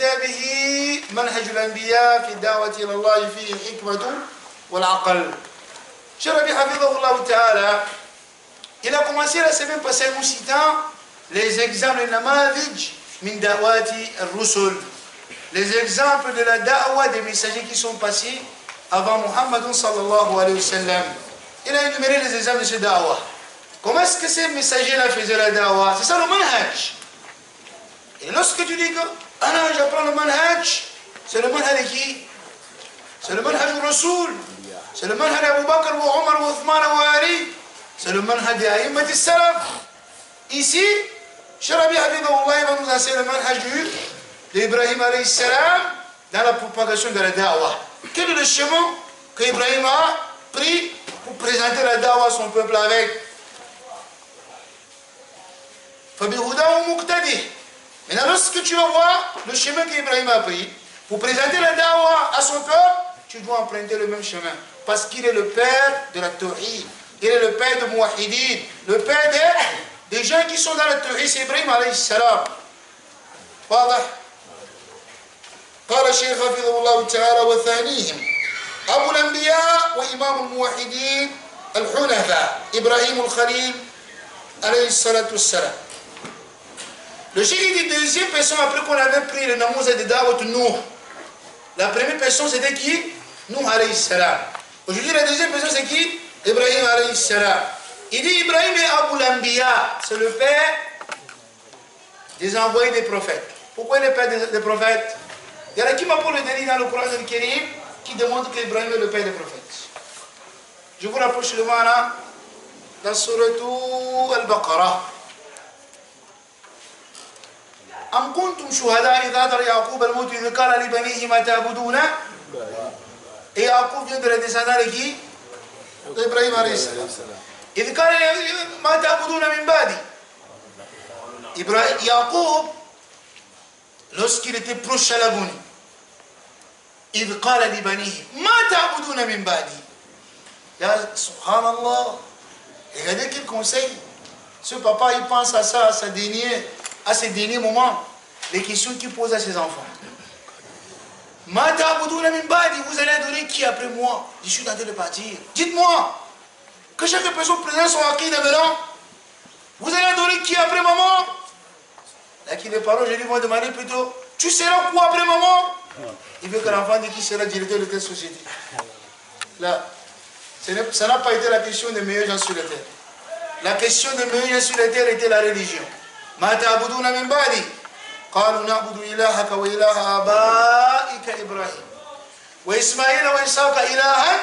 كتابه منهج الأنبياء في الدعوة إلى الله فيه الحكمة والعقل. Charabi Hafidhahullah Ta'ala, il a commencé la semaine passée en nous citant les exemples de namadij min da'wati al-rusul, les exemples de la da'wa des messagers qui sont passés avant Muhammad sallallahu alayhi wa sallam. Il a énuméré les exemples de ce da'wa. Comment est-ce que ces messagers-là faisaient la da'wa? C'est ça le manhaj. Et lorsque tu dis que ah non, j'apprends le manhaj, c'est le manhaj de qui? C'est le manhaj du Rasoul. C'est le manhaj d'Abu Bakr, Omar, Othman et Ali. C'est le manhaj d'Aïmmat al-Salaf. Ici, Charabi Hafidhahullah va nous enseigner le manhaj d'Ibrahim alayhi salam dans la propagation de la da'wa. Quel est le chemin que Ibrahim a pris pour présenter la da'wa à son peuple avec? Fabihudahu muqtadi. Maintenant, lorsque tu vas voir le chemin qu'Ibrahim a pris pour présenter la da'wa à son peuple, tu dois emprunter le même chemin. Parce qu'il est le père de la tawhid. Il est le père de Mouahidin. Le père des gens qui sont dans la tawhid. C'est Ibrahim alayhi salam. واضح؟ قال الشيخ حفظه الله تعالى وثانيهم أبو الأنبياء وإمام الموحدين الحنفاء إبراهيم الخليل عليه الصلاة والسلام. Le cheikh dit deuxième personne après qu'on avait pris le namaz de Dawat Nuh. La première personne c'était qui? Nuh alayhi salam. Aujourd'hui la deuxième personne c'est qui? Ibrahim alayhi salam. Il dit Ibrahim est Abu l'Anbiya, c'est le père des envoyés des prophètes. Pourquoi il est le père des prophètes? Il y en a qui m'apportent le délit dans le Coran al-Karim qui démontre qu'Ibrahim est le père des prophètes. Je vous rapproche le mana dans Surah Al-Baqarah. أم كنتم شهداء إذ حضر يعقوب الموت إذ قال لبنيه ما تعبدون. Et Yaqub vient de la descendance de qui? D'Ibrahim alayhi salam. إذ قال ما تعبدون من بعدي. Yaqub, lorsqu'il était proche à l'agonie, إذ قال لبنيه ما تعبدون من بعدي. Ya subhanallah. Regardez quel conseil. Ce papa il pense à ça, à ces derniers moments, les questions qu'il pose à ses enfants. Ma ta'buduna min ba'di, vous allez adorer qui après moi? Je suis en train de partir. Dites-moi, que chaque personne présente son aqida maintenant, vous allez adorer qui après maman? Là qui les parents, je lui vais demander plutôt, tu seras quoi après maman? Il veut que l'enfant dise qui sera directeur de telle société. Là, ça n'a pas été la question des meilleurs gens sur la terre. La question des meilleurs gens sur la terre était la religion. ما تعبدون من بعدي قالوا نعبد إلهك وإله آبائك إبراهيم وإسماعيل وإسحاق إلها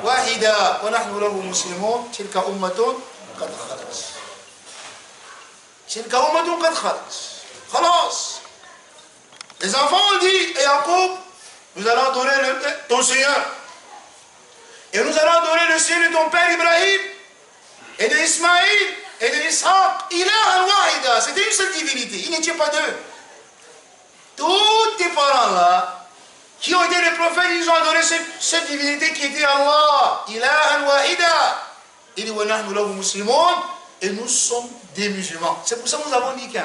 واحدا ونحن له مسلمون تلك أمة قد خلت تلك أمة قد خلت خلاص. Les enfants ont dit, et Jacob, nous allons adorer ton Seigneur et nous allons adorer le Seigneur de ton père Ibrahim et de Ismaïl et de Ishaq, ilahan wahida, c'était une seule divinité, il n'était pas deux. Tous tes parents-là, qui ont été les prophètes, ils ont adoré cette divinité qui était Allah, ilahan wahida. Il dit, wa nahnu lahu muslimun, et nous sommes des musulmans. C'est pour ça que nous avons dit que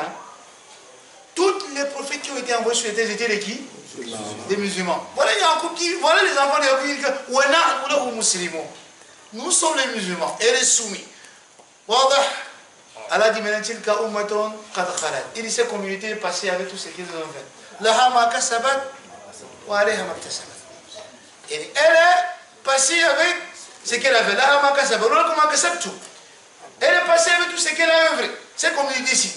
tous les prophètes qui ont été envoyés sur la terre étaient les qui? Des musulmans. Voilà, voilà les enfants de Yacoub qui disent que wa nahnu lahu muslimun. Nous sommes les musulmans et les soumis. Allah dit maintenant tilka ummatun qad khalat. Il dit cette communauté est passée avec tout ce qu'ils ont fait. Laha ma kasabat wa alayha ma iktasabat. Elle est passée avec ce qu'elle a fait. Laha ma kasabat wa lakum ma kasabtu. Elle est passée avec tout ce qu'elle a œuvré. Cette communauté ici.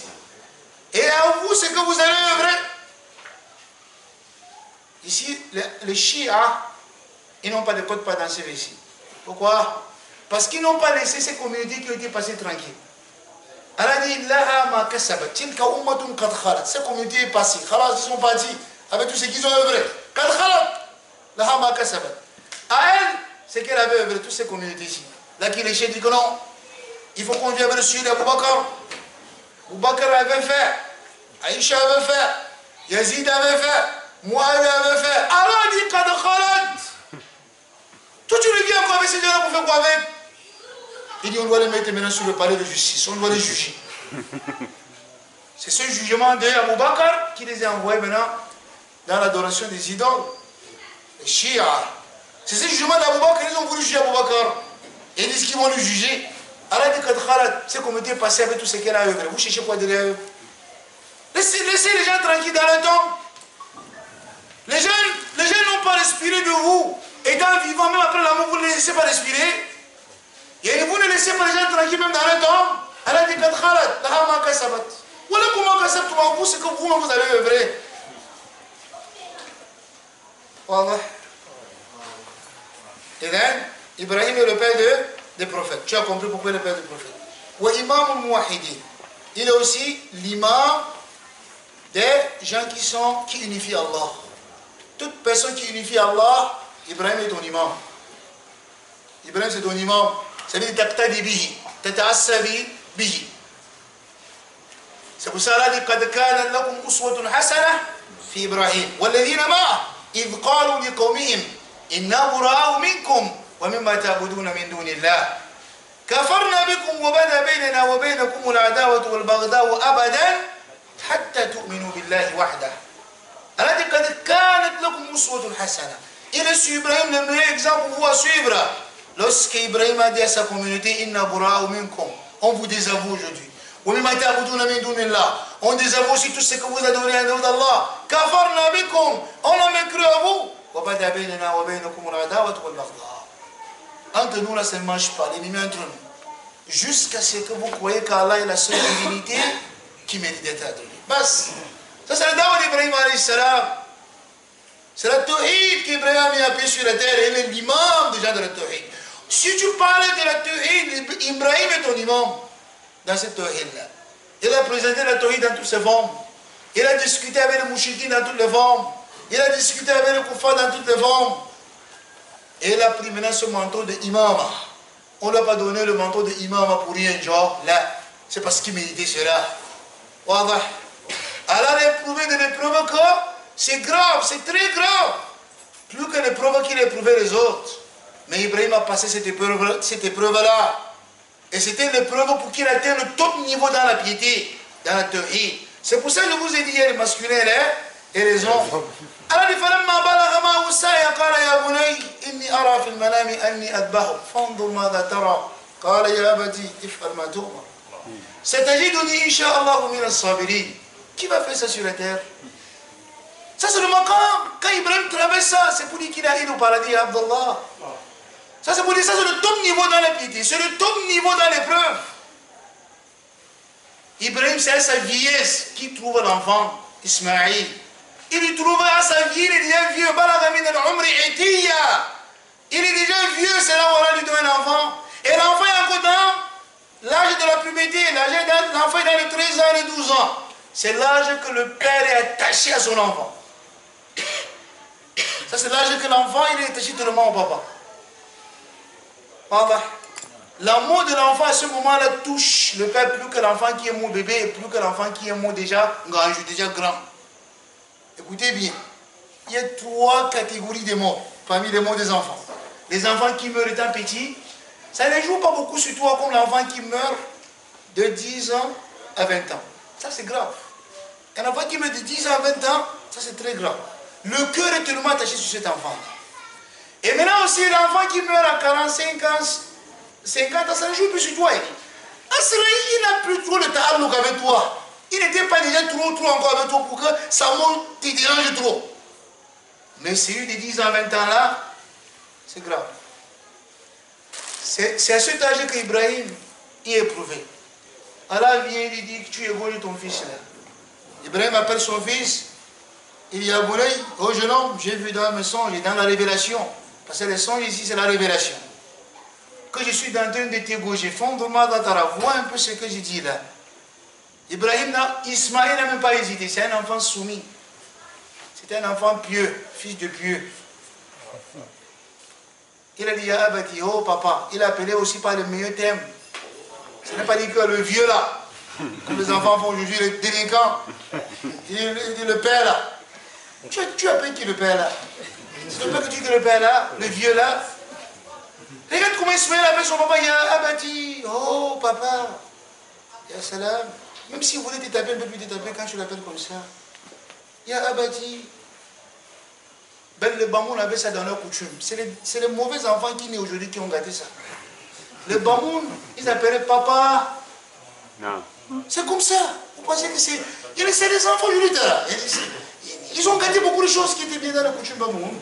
Et à vous ce que vous allez œuvrer. Ici les chiites, ils n'ont pas de code pas dans ces récits. Pourquoi? Parce qu'ils n'ont pas laissé ces communautés qui ont été passées tranquilles. Allah dit laha ma kasabat tilka ummatun qad khalat. Ces communautés est passée. Khalas, ils sont partis avec tout ce qu'ils ont œuvré. Qad khalat. Laha ma kasabat. À elle, c'est qu'elle avait œuvré toutes ces communautés ici. Là qui les chefs disent que non, il faut qu'on vienne vers le sujet d'Abu Bakr. Abu Bakr avait fait, Aïcha avait fait, Yazid avait fait, Muawiyah avait fait. Allah dit qad khalat. Toi tu le dis encore avec ces gens-là pour faire quoi avec? Il dit on doit les mettre maintenant sur le palais de justice, on doit les juger. C'est ce jugement d'Abu Bakr qui les a envoyés maintenant dans l'adoration des idoles. Les Shia. C'est ce jugement d'Abou Bakr, ils ont voulu juger Abou Bakr. Et ils disent qu'ils vont le juger. Allah dit que c'est comme était passé avec tout ce qu'elle a œuvré. Vous cherchez quoi derrière eux? Laissez les gens tranquilles dans le temps. Les gens n'ont pas respiré de vous. Étant vivant, même après la mort, vous ne les laissez pas respirer. Et vous ne laissez pas les gens tranquilles même dans le temps. Allah dit que voilà comment vous, c'est que vous allez œuvrer. Voilà. Et là, Ibrahim est le père des prophètes. Tu as compris pourquoi il est le père des prophètes. Wa imam al-muwahidin. Il est aussi l'imam des gens qui unifient Allah. Toute personne qui unifie Allah, Ibrahim est ton imam. Ibrahim c'est ton imam. Ça veut dire taqtadi bihi, tata'assabi bihi. C'est pour ça qu'il dit qad kana lakum uswatun hasanah fi Ibrahim walladhina ma'ahu idh qalu liqawmihim inna bura'u minkum wa mimma ta'buduna min dunillah kafarna bikum wa bada baynana wa baynakum al-'adawatu wal-baghdha'u abadan hatta tu'minu billahi wahdah. Allah dit qad kanat lakum uswatun hasanah. Il est sur Ibrahim le meilleur exemple pour vous à suivre. Lorsque Ibrahim a dit à sa communauté inna bura'u minkum, on vous désavoue aujourd'hui. On désavoue aussi tout ce que vous adorez à d'Allah. Kafarna bikum, on a même cru à vous. Entre nous là, ça ne marche pas, l'ennemi entre nous. Jusqu'à ce que vous croyez qu'Allah est la seule divinité qui mérite d'être adorée. Bas. Ça c'est le dawa d'Ibrahim alayhi salam. C'est la tawhid qu'Ibrahim a mis à pied sur la terre. Il est l'imam déjà de la tawhid. Si tu parles de la tawhid, Ibrahim est ton imam. Dans cette tawhid-là. Il a présenté la tawhid dans toutes ses formes. Il a discuté avec les mouchikines dans toutes les formes. Il a discuté avec les koufars dans toutes les formes. Et il a pris maintenant ce manteau de imam. On ne lui a pas donné le manteau de imam pour rien, genre, là. C'est parce qu'il méritait cela. Allah a éprouvé de l'épreuve que c'est grave, c'est très grave. Plus que l'épreuve qu'il a éprouvé les autres. Mais Ibrahim a passé cette épreuve-là. Et c'était l'épreuve pour qu'il atteigne le top niveau dans la piété, dans la tawhid. C'est pour ça que je vous ai dit hier, les masculins et les hommes. Allah dit فلما بلغ معه السعي قال يا بني إني أرى في المنام أني أذبحك فانظر ماذا ترى قال يا أبتي افعل ما تؤمر ستجدني إن شاء الله من الصابرين. Qui va faire ça sur la terre? Ça c'est le maqam. Quand Ibrahim traverse ça, c'est pour dire qu'il arrive au paradis à Abdallah. Ça c'est pour dire ça c'est le top niveau dans la piété, c'est le top niveau dans l'épreuve. Ibrahim c'est à sa vieillesse qu'il trouve l'enfant, Ismaïl. Il lui trouve à sa vie, il est déjà vieux. Il est déjà vieux, c'est là où on lui donne un enfant. Et l'enfant est encore dans l'âge de la puberté, l'enfant est dans les 13 ans et les 12 ans. C'est l'âge que le père est attaché à son enfant. Ça c'est l'âge que l'enfant il est attaché tellement au papa. L'amour de l'enfant à ce moment-là touche le père plus que l'enfant qui est mort bébé et plus que l'enfant qui est mort déjà grand. Écoutez bien, il y a 3 catégories de morts parmi les morts des enfants. Les enfants qui meurent étant petits, ça ne joue pas beaucoup sur toi comme l'enfant qui meurt de 10 ans à 20 ans. Ça c'est grave. Un enfant qui meurt de 10 ans à 20 ans, ça c'est très grave. Le cœur est tellement attaché sur cet enfant. Et maintenant aussi l'enfant qui meurt à 45 ans, 50 ans, ça ne joue plus sur toi. Il n'a plus trop le ta'alluq avec toi. Il n'était pas déjà trop encore avec toi pour que sa mort te dérange trop. Mais celui de 10 ans, 20 ans là, c'est grave. C'est à cet âge qu'Ibrahim est éprouvé. Allah vient et lui dit que tu égorges ton fils là. Ibrahim appelle son fils. Il dit à Boulay, oh jeune homme, j'ai vu dans mes songes et dans la révélation. Parce que les songes ici c'est la révélation. Que je suis en train de t'égorger. Fondement dans ta voix un peu ce que j'ai dit là. Ismaël n'a même pas hésité, c'est un enfant soumis. C'était un enfant pieux, fils de pieux. Il a dit à Abati, oh papa, il a appelé aussi par le meilleur thème. Ce n'est pas dit que le vieux là, que les enfants font aujourd'hui, les délinquants. Il dit le père là. Tu appelles qui le père là? C'est le père que tu dis que le père là, le vieux là. Regarde comment Ismaël appelle son papa, il a Abati, oh papa, ya salam. Même si vous voulez te taper, un peu plus te taper quand tu l'appelles comme ça. Ya Abati, Ben, les Bamoun avaient ça dans leur coutume. C'est les mauvais enfants qui naissent aujourd'hui qui ont gâté ça. Les Bamoun, ils appelaient papa. Non. C'est comme ça. Vous pensez que c'est... C'est des enfants aujourd'hui. Ils ont gâté beaucoup de choses qui étaient bien dans la coutume Bamoun.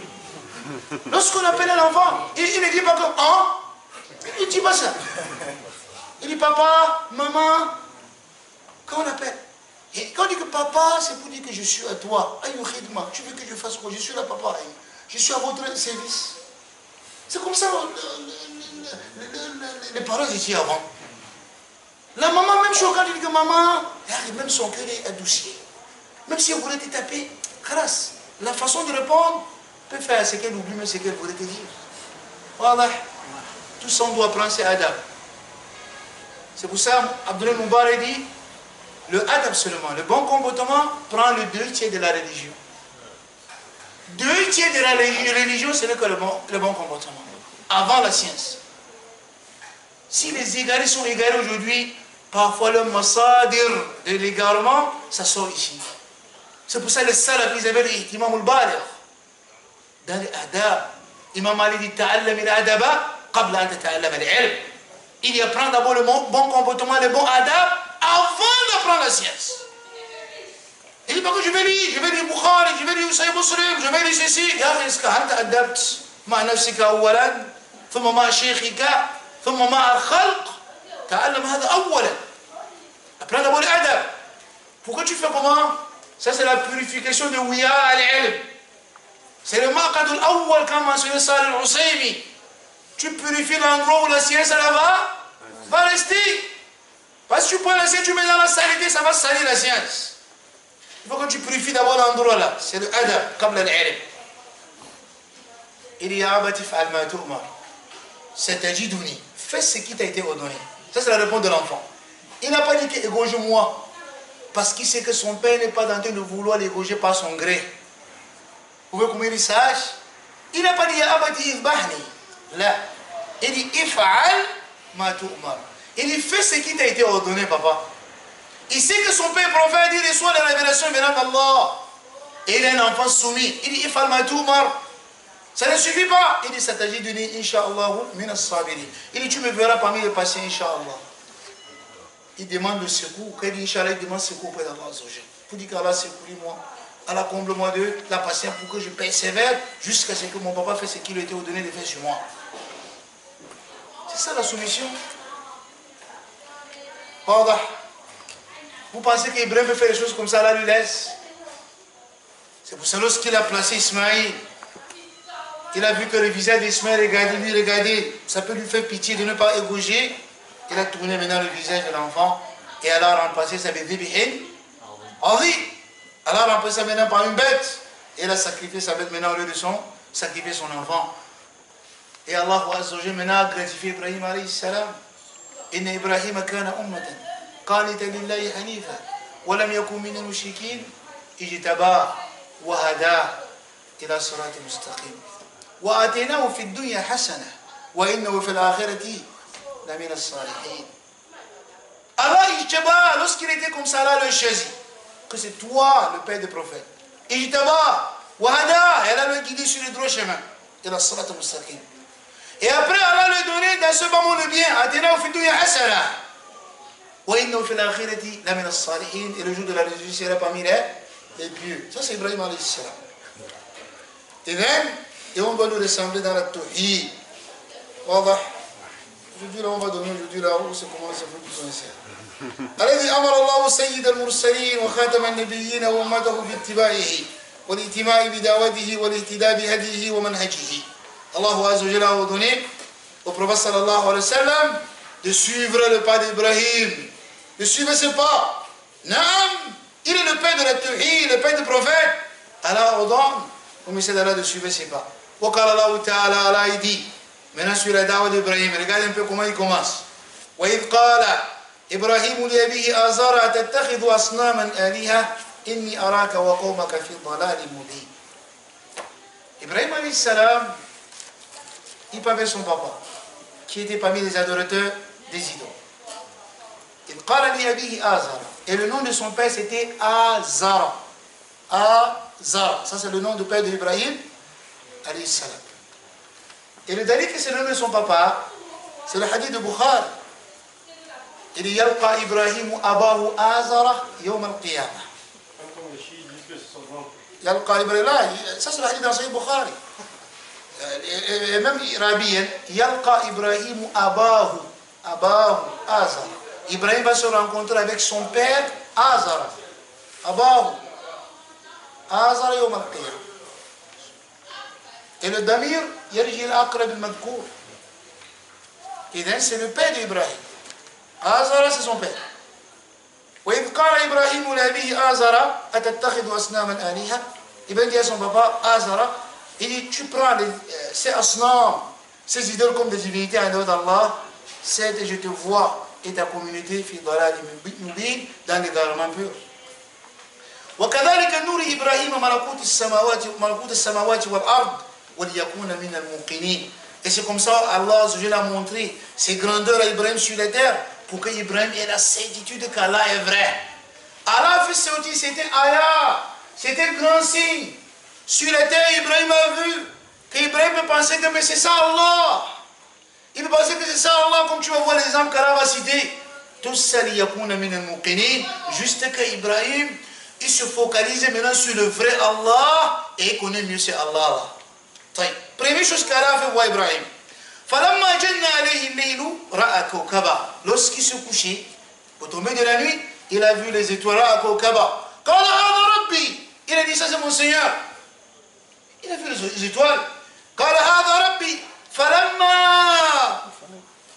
Lorsqu'on appelle un enfant, il ne dit pas que hein? Il ne dit pas ça. Il dit papa, maman. Quand on appelle. Et quand on dit que papa, c'est pour dire que je suis à toi. Tu veux que je fasse quoi? Je suis là, papa. Je suis à votre service. C'est comme ça les parents étaient avant. La maman, même chose, quand il dit que maman, même son cœur est adouci. Même si elle voulait te taper, grâce. La façon de répondre peut faire ce qu'elle oublie, mais ce qu'elle voulait te dire. Voilà. Tout ça, on doit prendre, c'est adab. C'est pour ça, Abdullah Moubarak dit, le adab seulement, le bon comportement, prend le 2/3 de la religion. 2/3 de la religion, ce n'est que le bon comportement. Avant la science. Si les égarés sont égarés aujourd'hui, parfois le massadir de l'égarement, ça sort ici. C'est pour ça que les salafs, ils avaient l'ihtimam al-baligh. Dans les adab, Imam Ali dit ta'allam al-adaba qabla an tata'allam al-ilm. Il y apprend d'abord le bon comportement, le bon adab, avant d'apprendre la science. Il dit pas que je vais lire Bukhari, je vais lire Sahih Muslim, je vais lire ceci. Ya akhi, est-ce que tu as adapté ma nafsika awalan, ثم مع شيخك ثم مع الخلق تعلم هذا أولا. Apprends d'abord l'adab. Pourquoi tu fais comment? Ça c'est la purification de Wiya al-ilm. C'est le maqad al-awwal qu'a mentionné Salih al-Husaymi. Tu purifies l'endroit où la science va rester. Parce que tu prends la science, tu mets dans la saleté, ça va salir la science. Il faut que tu purifies d'abord l'endroit là. C'est le adab, comme l'ilm. Il y a abati fa'al ma tu'mar. C'est tajiduni. Fais ce qui t'a été ordonné. Ça c'est la réponse de l'enfant. Il n'a pas dit que égorge-moi. Parce qu'il sait que son père n'est pas en train de vouloir l'égorger par son gré. Vous voyez comment il est sage? Il n'a pas dit ya abati izbahni. Là. Il dit if'al ma tu'mar. Il dit fais ce qui t'a été ordonné, papa. Il sait que son père prophète, il reçoit la révélation venant d'Allah. Et il est un enfant soumis. Il dit if'al ma tu'mar. Ça ne suffit pas. Il dit satajiduni insha'Allah min as-sabirin. Il dit tu me verras parmi les patients insha'Allah. Il demande le secours. Quand il dit insha'Allah, il demande secours auprès d'Allah. Pour dire qu'Allah secours-moi. Allah comble-moi de la patience pour que je persévère jusqu'à ce que mon papa fasse ce qu'il lui était ordonné de faire sur moi. C'est ça la soumission. Vous pensez qu'Ibrahim peut faire des choses comme ça, là, lui laisse. C'est pour ça lorsqu'il a placé Ismaïl, il a vu que le visage d'Ismaël regardait, ça peut lui faire pitié de ne pas égorger. Il a tourné maintenant le visage de l'enfant et elle a remplacé sa bébé bihin. Henri, elle a remplacé ça maintenant par une bête. Et elle a sacrifié sa bête maintenant au lieu de sacrifier son enfant. Et Allah Azza wa Jalla maintenant a gratifié Ibrahim alayhi salam. Inna Ibrahim kana ummatan qanita lillahi hanifa wa lam yakun min al-mushrikin ijtaba wa hada ila sirati mustaqim. وآتيناه في الدنيا حسنة وإنه في الآخرة لمن الصالحين. Allah Ijtaba, lorsqu'il était comme ça là, le choisit que c'est toi le père des prophètes. Ijtaba wahada, elle a le guidé sur le droit chemin. Il a salat mustaqim. Et après Allah lui donné dans ce bas monde le bien. آتيناه في الدنيا حسنة وإنه في الآخرة لمن الصالحين. Et le jour de la résurrection il sera parmi les pieux. Ça c'est Ibrahim alayhi salam. Et on va nous ressembler dans la tauhid. Voilà. Aujourd'hui là on va donner aujourd'hui là où c'est comment ça fait du sincère. الذي أمر الله سيد المرسلين وخاتم النبيين وأمته باتباعه والاتباع بدعوته والاهتداء بهديه ومنهجه. Allah Azza wa Jalla a ordonné au prophète sallallahu alayhi wa sallam de suivre le pas d'Ibrahim, de suivre ses pas. Naam, il est le père de la tauhid, le père du prophète. Allah ordonne au messager d'Allah de suivre ses pas. وقال الله تعالى Allah il dit maintenant sur la dawa d'Ibrahim, regardez un peu comment il commence. وإذ قال إبراهيم لأبيه آزار أتتخذ أصناما آلهة إني أراك وقومك في ضلال مبين. Ibrahim alayhi salam, il parlait son papa qui était parmi les adorateurs des idoles. Il قال لأبيه آزار, et le nom de son père c'était Azara. Azara, ça c'est le nom du père d'Ibrahim. alayhi salam. Et le dernier qui s'est nommé son papa, c'est le hadith de Bukhari. Il dit Yalqa Ibrahim Abahu Azara Yawm al-Qiyamah. Yalqa Ibrahim, là, ça c'est le hadith dans Sahih Bukhari. Et même Rabiyan, Yalqa Ibrahim Abahu Azara. Ibrahim va se rencontrer avec son père Azara. Abahu Azara Yawm al-Qiyamah. Et le damir, Yarji al-Aqrab al-Madkour. Et donc c'est le père d'Ibrahim. Azara, c'est son père. وإذ قال إبراهيم لأبيه آزر أتتخذ أصناما آلهة. Ibrahim dit à son papa Azara, il dit tu prends ces asnam, ces idoles comme des divinités en dehors d'Allah, c'est je te vois et ta communauté fi dalal mubin, dans l'égarement pur. وكذلك نور إبراهيم ملكوت السماوات والأرض وليكون من الموقنين. Et c'est comme ça Allah a montré ses grandeurs à Ibrahim sur la terre pour que Ibrahim ait la certitude qu'Allah est vrai. Allah a fait sortir, c'était ayah, c'était un grand signe. Sur la terre, Ibrahim a vu qu'Ibrahim peut penser que mais c'est ça Allah. Il peut penser que c'est ça Allah, comme tu vas voir les exemples qu'Allah va citer. Tout ça, liyakuna min al-muqinin. Juste que Ibrahim, il se focalise maintenant sur le vrai Allah et il connaît mieux c'est Allah. Première chose qu'Allah a fait voir Ibrahim. فَلَمَّا جَنَّ عَلَيْهِ اللَّيْلُ رَأَى كَوْكَبًا. Lorsqu'il se couchait, au tombé de la nuit, il a vu les étoiles à Kawkaba. قَالَ هَذَا رَبِّي. Il a dit ça c'est mon Seigneur. Il a vu les étoiles. قَالَ هَذَا رَبِّي. فَلَمَّا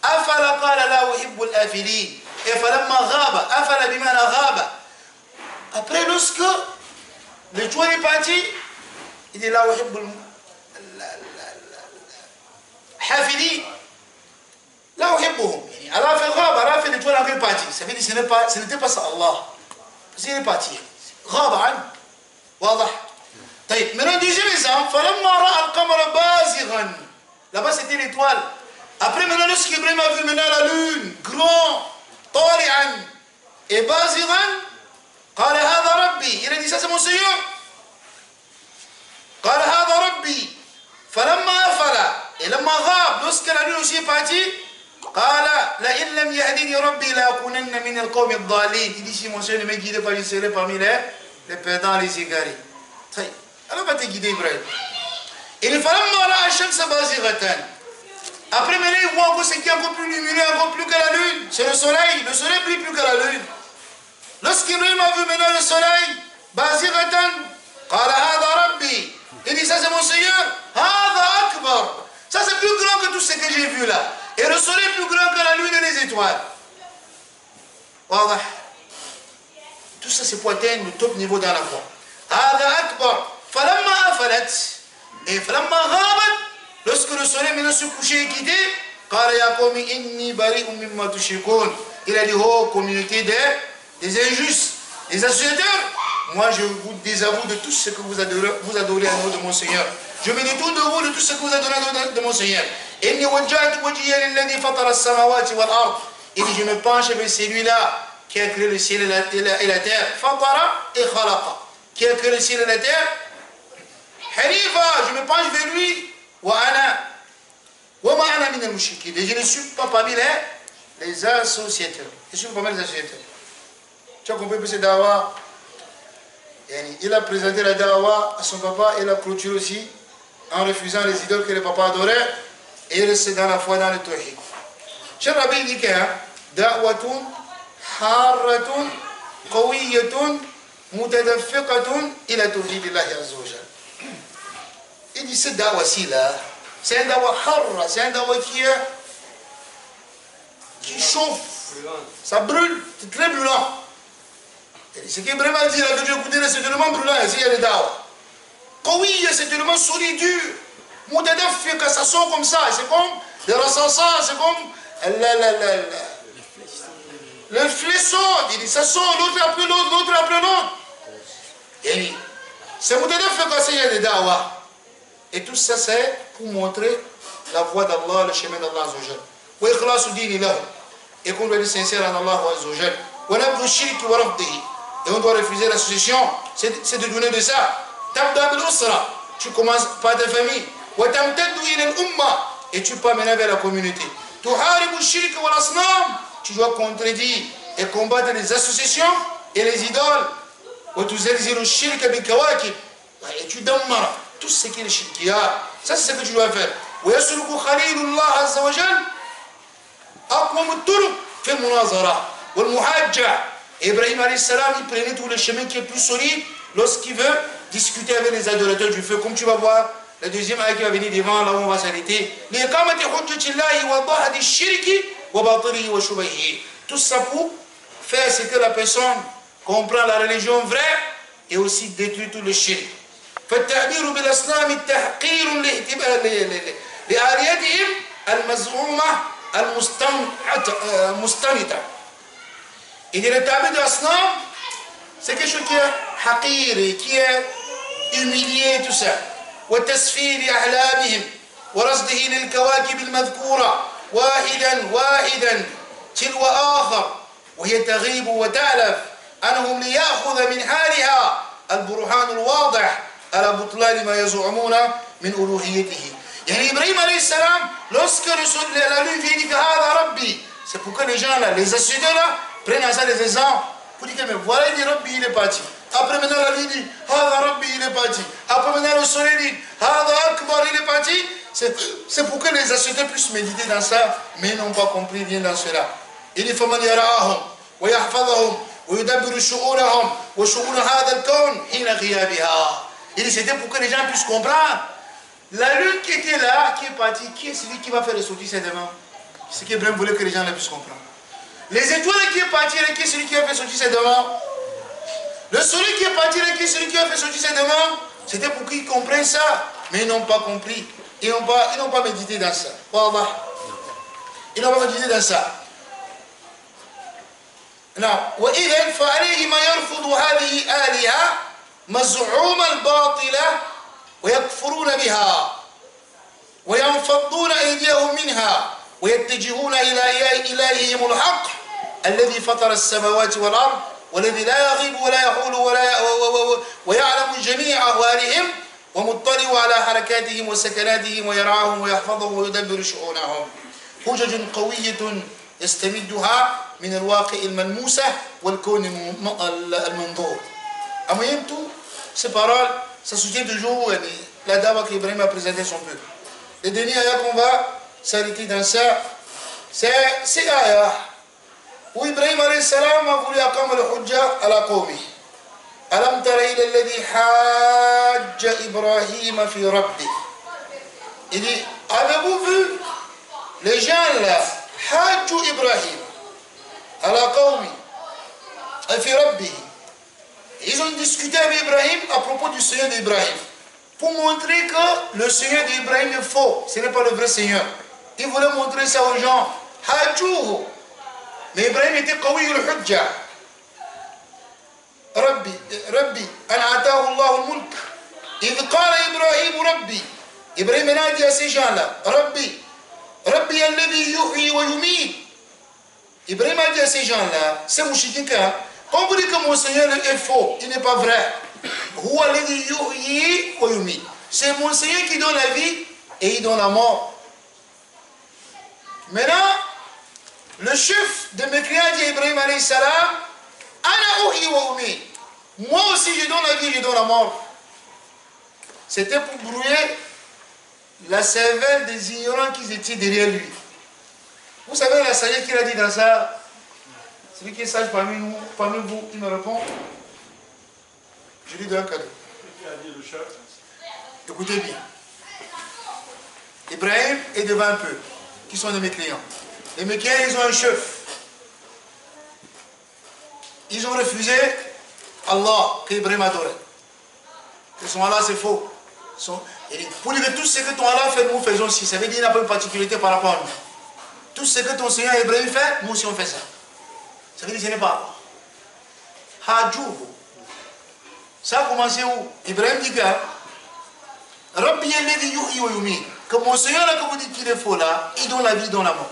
أَفَلَ قَالَ لَا أُحِبُّ الْآفِلِينَ. Et فَلَمَّا غَابَ أَفَلَ بِمَانَ غَابَ. Après lorsque l'étoile est partie, il dit لَا أُحِبُّ Hafili, là où il est Allah fait Rab, Allah fait l'étoile en quelle partie. Ça veut dire que ce n'était pas ça Allah. C'est une partie. Raban, واضح. Maintenant, deuxième exemple, فلما رأى القمر بازغا. Là-bas c'était l'étoile. Après maintenant, lorsqu'Ibrahim a vu maintenant la lune, grand, طالعا et بازغا, قال هذا ربي. Il a dit ça c'est mon Seigneur. قال هذا ربي. فلما أفل. Et le Maghreb, lorsque la nuit aussi est partie, il dit si mon Seigneur ne me guide pas, je serai parmi les perdants, les égarés. Alors va te guider Ibrahim. Et il fallait après maintenant il voit encore ce qui est encore plus lumineux, encore plus que la lune. C'est le soleil brille plus que la lune. Lorsqu'Ibrahim a vu maintenant le soleil, il dit ça c'est mon Seigneur. Ça c'est plus grand que tout ce que j'ai vu là. Et le soleil est plus grand que la lune et les étoiles. Voilà. Tout ça c'est pour atteindre le top niveau dans la foi. Et lorsque le soleil maintenant se couchait et quittait, il a dit oh communauté des injustes, des associateurs, moi je vous désavoue de tout ce que vous adorez à nom de mon Seigneur. Je me détourne de vous de tout ce que vous adorez à nom de mon Seigneur. Et je me penche vers celui-là qui a créé le ciel et la terre. Qui a créé le ciel et la terre. Je me penche vers lui. Et je ne suis pas parmi les associateurs. Je suis pas parmi les associateurs. Tu as compris ce dawa? Il a présenté la dawa à son papa et il a clôturé aussi en refusant les idoles que le papa adorait et il restait dans la foi dans le tawhid. Cheikh Rabi dit que da'watun harratun qawiyatun mutadaffiqatun ila tawhidillahi azza wa jalla. Il dit cette dawa-ci là, c'est un dawa harra, c'est un dawa qui chauffe, ça brûle, c'est très brûlant. Ce qu'Ibrahim a dit là, que tu écoutais, c'est tellement brûlant, ici il y a les dawa. Qawiya, c'est tellement solide, dur. Mutadaffiqa, ça sort comme ça, c'est comme le rassassan, c'est comme le fléson, il dit, ça sort l'autre après l'autre, l'autre après l'autre. C'est mutadaffiqa, c'est il y a des dawa. Et tout ça, c'est pour montrer la voie d'Allah, le chemin d'Allah Azzawajal. Wa ikhlasu dini lahu. Et qu'on doit être sincère en Allah Azzawajal. Wa nabdu shirki wa rafdihi. Et on doit refuser l'association, c'est de donner de ça. Tabda bil usra. Tu commences par ta famille. Et tu peux mener vers la communauté. Tu dois contredire et combattre les associations et les idoles. Et tu donnes tout ce qui est le shirkiya. Ça, c'est ce que tu dois faire. Ibrahim alayhi salam, il prenait tout le chemin qui est plus solide lorsqu'il veut discuter avec les adorateurs du feu. Comme tu vas voir, la deuxième ayah qui va venir devant, là où on va s'arrêter. Tout ça pour faire ce que la personne comprend la religion vraie et aussi détruire tout le shirk. فالتعبير بالأصنام تحقير لآلهتهم المزعومة المستمتة. Et le tableau de l'asnam, c'est quelque chose qui est haqir, qui est humilié, tout ça. وتسفير أحلامهم ورصده للكواكب المذكورة واحدا تلو آخر وهي تغيب وتألف أنهم ليأخذ من حالها البرهان الواضح على بطلان ما يزعمون من ألوهيته. يعني إبراهيم عليه السلام lorsque la lune vient dire que هذا ربي, c'est pour que les gens là, les assidus là, prennent à ça des exemples pour dire que mais voilà, il dit Rabbi, il est parti. Après maintenant la lune dit Hada Rabbi, il est parti. Après maintenant le soleil dit Hada Akbar, il est parti. C'est pour que les assidus puissent méditer dans ça, mais ils n'ont pas compris bien dans cela. Il dit Faman yara'ahum wa yahfadhahum wa yudabbiru shu'unahum wa shu'un hada al-kawn hina ghiyabiha. Il dit c'était pour que les gens puissent comprendre. La lune qui était là, qui est partie, qui est celui qui va faire ressortir ses demandes? C'est ce qu'Ibrahim voulait que les gens puissent comprendre. Les étoiles qui est parti, qui est celui qui a fait sortir ses demandes? Le soleil qui est parti, qui est celui qui a fait sortir ses demandes? C'était pour qu'ils comprennent ça, mais ils n'ont pas compris. Ils n'ont pas médité dans ça. Ils n'ont pas médité dans ça. Non. وإذا فعليه ما يرفض هذه الآلهة مزعوم الباطلة ويكفرون بها وينفضون أيديهم منها ويتجهون إلى إلههم الحق الذي فطر السماوات والأرض والذي لا يغيب ولا يحول ويعلم جميع أحوالهم ومطلع على حركاتهم وسكناتهم ويرعاهم ويحفظهم ويدبر شؤونهم. حجج قوية يستمدها من الواقع الملموسة والكون المنظور. En moyenne, tout ces paroles, ça soutient toujours la dawa qu'Ibrahim a présenté son peuple. Le dernier ayah qu'on va s'arrêter dans ça, c'est ayah où Ibrahim alayhi salam a voulu accommer le hujja à la qawmi. Alam tara ila alladhi hajja Ibrahim fi rabbi. Il dit, avez-vous vu les gens là, hajju Ibrahim à la qawmi fi rabbi. Ils ont discuté avec Ibrahim à propos du Seigneur d'Ibrahim pour montrer que le Seigneur d'Ibrahim est faux, ce n'est pas le vrai Seigneur. Ils voulaient montrer ça aux gens. Hajjuhu. Mais Ibrahim était qawi al-hujja. Rabbi, ana atahu Allah al-mulk. إذ قال إبراهيم ربي. Ibrahim a dit à ces gens-là, Rabbi alladhi yuhyi wa yumit. Ibrahim a dit à ces gens-là, c'est mouchikin. On vous dit que mon Seigneur est faux, il n'est pas vrai. C'est mon Seigneur qui donne la vie et il donne la mort. Maintenant, le chef de mes clients dit Ibrahim alayhi salam, moi aussi je donne la vie, je donne la mort. C'était pour brouiller la cervelle des ignorants qui étaient derrière lui. Vous savez la sagesse qu'il a dit dans ça? Celui qui est sage parmi nous, parmi vous, il me répond. Je lui donne un cadeau. Écoutez bien. Ibrahim est devant un peu, qui sont de mes clients. Les mes clients, ils ont un chef. Ils ont refusé Allah, qu'Ibrahim adorait. Que son Allah, c'est faux. Pour dire que tout ce que ton Allah fait, nous faisons aussi. Ça veut dire qu'il n'y a pas une particularité par rapport à nous. Tout ce que ton Seigneur Ibrahim fait, nous aussi on fait ça. Ça veut dire que ce n'est pas Hajjouh. Ça a commencé où? Ibrahim dit que Rabbi alladhi yuhyi wa yumiit. Que mon Seigneur là que vous dites qu'il est faux là, il donne la vie, il donne la mort.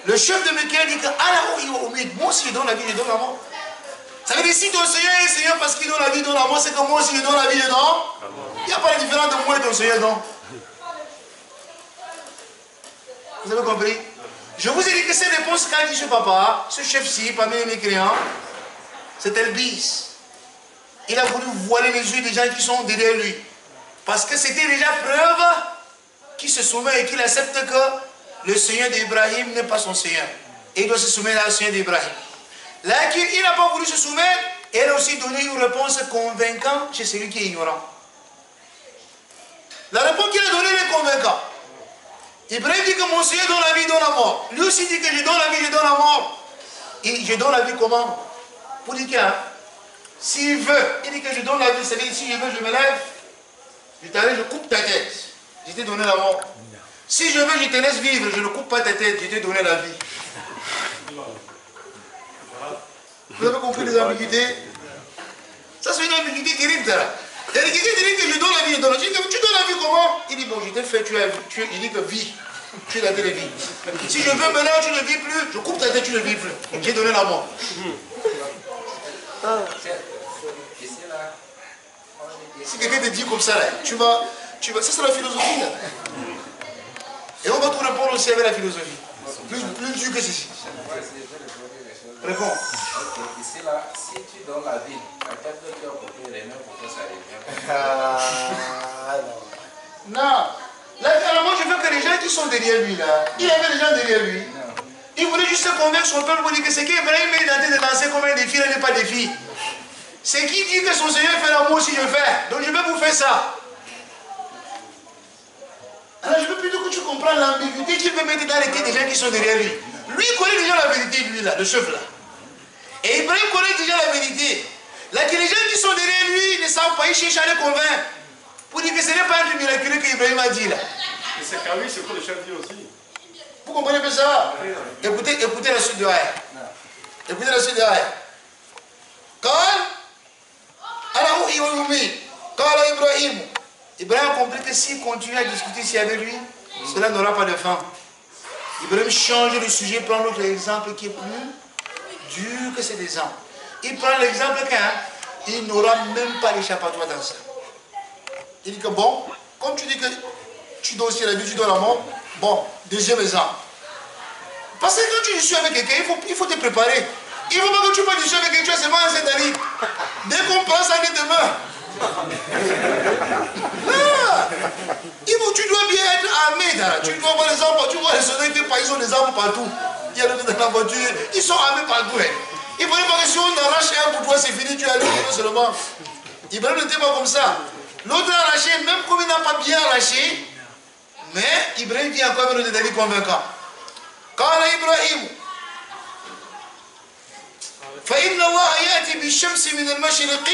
Le chef de Mecca dit que Allah yuhyi wa yumiit. Moi aussi il donne la vie, il donne la mort. Ça veut dire si ton Seigneur est Seigneur parce qu'il donne la vie, il donne la mort, c'est que moi aussi je donne la vie, je donne. Il n'y a pas de différence de moi et ton Seigneur, non. Vous avez compris? Je vous ai dit que ces réponses qu'a dit ce papa, ce chef-ci, parmi les mécréants, c'était le bis. Il a voulu voiler les yeux des gens qui sont derrière lui. Parce que c'était déjà preuve qu'il se soumet et qu'il accepte que le Seigneur d'Ibrahim n'est pas son Seigneur. Et il doit se soumettre au Seigneur d'Ibrahim. Là, il n'a pas voulu se soumettre et il a aussi donné une réponse convaincante chez celui qui est ignorant. La réponse qu'il a donnée est convaincante. Ibrahim dit que mon Seigneur donne la vie, donne la mort. Lui aussi dit que je donne la vie, je donne la mort. Et je donne la vie comment? Pour dire que s'il veut, il dit que je donne la vie, c'est-à-dire si je veux, je me lève, je t'arrête, je coupe ta tête. Je t'ai donné la mort. Si je veux, je te laisse vivre, je ne coupe pas ta tête, je t'ai donné la vie. Vous avez compris les ambiguïtés? Ça, c'est une ambiguïté terrible, ça. Il dit que je donne la vie, je donne la vie. Tu donnes la vie comment? Il dit, bon, je t'ai fait, il dit que vie. Tu es la vie. Si je veux maintenant, tu ne vis plus, je coupe ta tête, tu ne vis plus. J'ai donné la mort. Si quelqu'un te dit comme ça, là, tu vas, ça c'est la philosophie, là. Et on va tout répondre aussi avec la philosophie. Plus dur que ceci. Réponds. Ici, là, si tu donnes la vie, à quel point tu as coupé les mains pour que ça revienne? Non. Là, moi, je veux que les gens qui sont derrière lui, là, il y avait des gens derrière lui. Il voulait juste convaincre son peuple pour dire que c'est qu'Ibrahim est en train de lancer comme un défi, il n'est pas défi. C'est qui dit que son Seigneur fait l'amour si je fais. Donc je vais vous faire ça. Alors je veux plutôt que tu comprennes l'ambiguïté qu'il veut mettre dans les têtes des gens qui sont derrière lui. Lui, il connaît déjà la vérité, lui, là, le chef, là. Et Ibrahim connaît déjà la vérité. Là, que les gens qui sont derrière lui ne savent pas, ils cherchent à les convaincre. Pour dire que ce n'est pas un truc miraculeux qu'Ibrahim a dit, là. Et c'est quand même ce que le chef dit aussi. Vous comprenez un peu ça? Écoutez la suite de l'aya. Écoutez la suite de l'aya. Ibrahim a compris que s'il continue à discuter ici avec lui, cela n'aura pas de fin. Ibrahim change de sujet, prend l'autre exemple qui est plus dur que cet exemple. Il prend l'exemple qu'il n'aura même pas d'échappatoire dans ça. Il dit que bon, comme tu dis que tu dois aussi la vie, tu dois la mort, bon, deuxième exemple. Parce que quand tu suis avec quelqu'un, il faut te préparer. Il ne faut pas que tu parles du avec quelqu'un, tu as seulement un sédari. Dès qu'on prend ça, il te meurt. Tu dois bien être armé. Tu dois voir les arbres, tu vois les soldats, ils ont des armes partout. Il y a dans la voiture, ils sont armés partout. Il ne faut pas que si on arrache un pour toi, c'est fini, tu as le seulement. Ibrahim n'était pas comme ça. L'autre a arraché, même comme il n'a pas bien arraché, mais Ibrahim dit encore avec le délit convaincant. قال إبراهيم فإن الله يأتي بالشمس من المشرق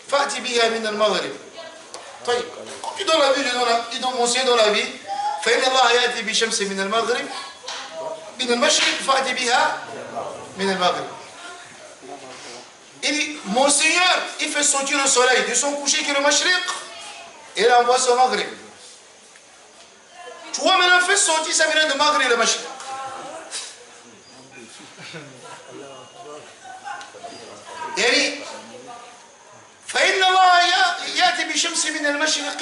فأتي بها من المغرب. طيب quand tu donnes la vie, il donne mon Seigneur dans la vie. فإن الله يأتي بالشمس من المغرب من المشرق فأتي بها من المغرب. Il dit, mon Seigneur, il fait sortir le soleil de son coucher qui est le mashriq et il envoie son maghrib. Tu vois maintenant, fait sortir ça vient de maghrib et le mashriq. يعني فإن الله يأتي بشمس من المشرق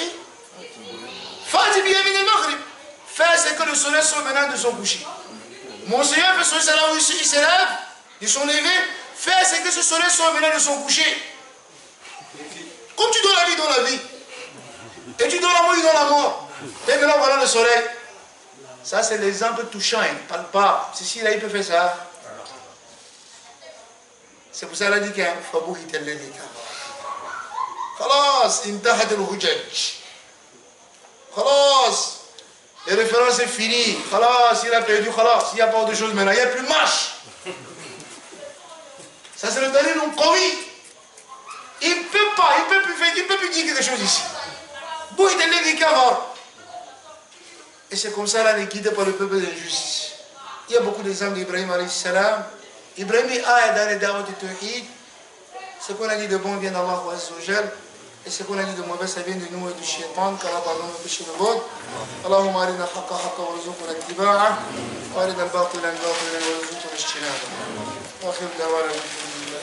فأتي بها من المغرب. Fait c'est que le soleil sort maintenant de son coucher. Mon Seigneur fait sortir ça là où il se lève, de son lever. Fait c'est que ce soleil sort maintenant de son coucher. Comme tu donnes la vie dans la vie, et tu donnes la mort, il donne la mort. Et maintenant voilà le soleil. Ça c'est l'exemple touchant, il ne parle pas. Si là il peut faire ça. C'est pour ça qu'il a dit qu'il y a un fabou qui t'aide les cas. Khalas, intahat al-hujaj. Khalas, les références c'est fini. Khalas, il a perdu, khalas, il n'y a pas autre chose maintenant, il n'y a plus marche. Ça c'est le dernier nom Kowi. Il ne peut pas, il ne peut plus dire quelque chose ici. Bou il t'aide les cas. Et c'est comme ça là, il est guidé par le peuple de l'injustice. Il y a beaucoup d'exemples d'Ibrahim alayhi salam. Ibrahim a dans les da'wah du tawhid. Ce qu'on a dit de bon vient d'Allah Azza wa Jal. Et ce qu'on a dit de mauvais ça vient de nous et du shaitan. Car pardon nos péchés de mode. Allahumma arina haqqa haqqa wa rizqna ittiba'a. Wa arina al-batila al-batila wa rizqna ijtinaba. Wa akhir da'wana alhamdulillah.